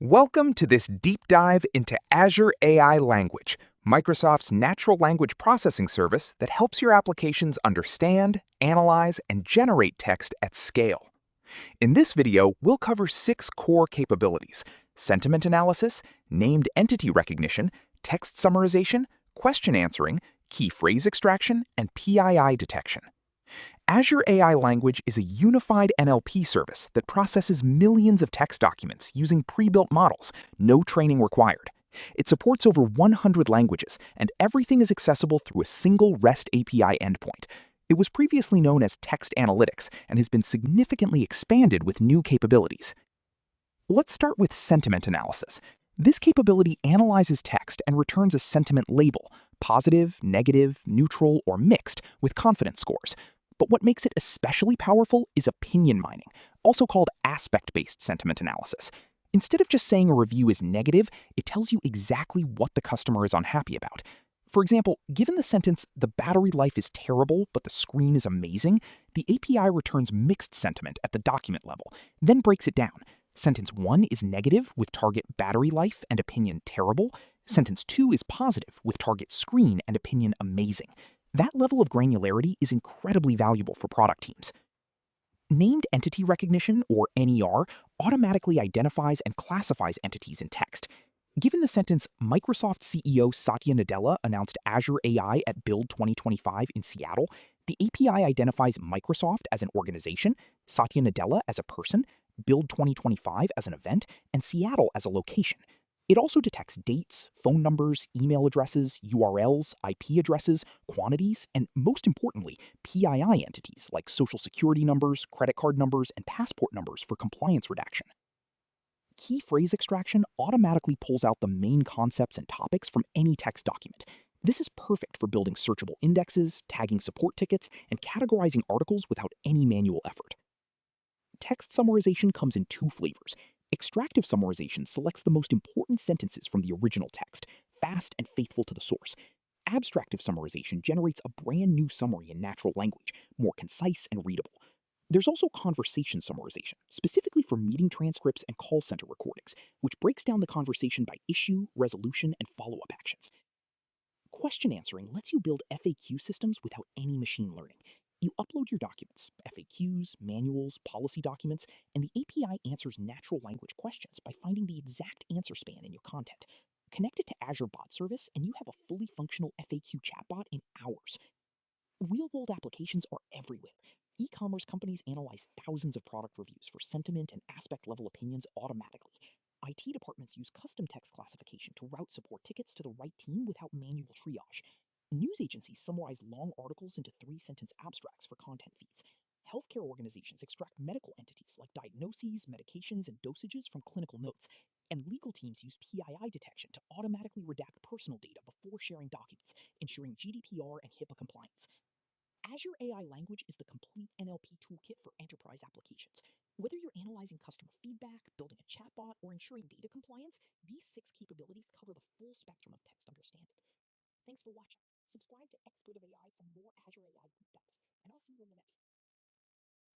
Welcome to this deep dive into Azure AI Language, Microsoft's natural language processing service that helps your applications understand, analyze, and generate text at scale. In this video, we'll cover 6 core capabilities: sentiment analysis, named entity recognition, text summarization, question answering, key phrase extraction, and PII detection. Azure AI Language is a unified NLP service that processes millions of text documents using pre-built models, no training required. It supports over 100 languages, and everything is accessible through a single REST API endpoint. It was previously known as Text Analytics and has been significantly expanded with new capabilities. Let's start with sentiment analysis. This capability analyzes text and returns a sentiment label: positive, negative, neutral, or mixed, with confidence scores. But what makes it especially powerful is opinion mining, also called aspect-based sentiment analysis. Instead of just saying a review is negative, it tells you exactly what the customer is unhappy about. For example, given the sentence, "The battery life is terrible, but the screen is amazing," the API returns mixed sentiment at the document level, then breaks it down. Sentence 1 is negative with target battery life and opinion terrible. Sentence 2 is positive with target screen and opinion amazing. That level of granularity is incredibly valuable for product teams. Named entity recognition, or NER, automatically identifies and classifies entities in text. Given the sentence, "Microsoft CEO Satya Nadella announced Azure AI at Build 2025 in Seattle," the API identifies Microsoft as an organization, Satya Nadella as a person, Build 2025 as an event, and Seattle as a location. It also detects dates, phone numbers, email addresses, URLs, IP addresses, quantities, and most importantly, PII entities like social security numbers, credit card numbers, and passport numbers for compliance redaction. Key phrase extraction automatically pulls out the main concepts and topics from any text document. This is perfect for building searchable indexes, tagging support tickets, and categorizing articles without any manual effort. Text summarization comes in 2 flavors. Extractive summarization selects the most important sentences from the original text, fast and faithful to the source. Abstractive summarization generates a brand new summary in natural language, more concise and readable. There's also conversation summarization, specifically for meeting transcripts and call center recordings, which breaks down the conversation by issue, resolution, and follow-up actions. Question answering lets you build FAQ systems without any machine learning. You upload your documents, FAQs, manuals, policy documents, and the API answers natural language questions by finding the exact answer span in your content. Connect it to Azure Bot Service, and you have a fully functional FAQ chatbot in hours. Real-world applications are everywhere. E-commerce companies analyze thousands of product reviews for sentiment and aspect-level opinions automatically. IT departments use custom text classification to route support tickets to the right team without manual triage. News agencies summarize long articles into 3-sentence abstracts for content feeds. Healthcare organizations extract medical entities like diagnoses, medications, and dosages from clinical notes. And legal teams use PII Detection to automatically redact personal data before sharing documents, ensuring GDPR and HIPAA compliance. Azure AI Language is the complete NLP toolkit for enterprise applications. Whether you're analyzing customer feedback, building a chatbot, or ensuring data compliance, these 6 capabilities cover the full spectrum of text understanding. Thanks for watching. Subscribe to Expert of AI for more Azure AI deep dives, and I'll see you in the next one.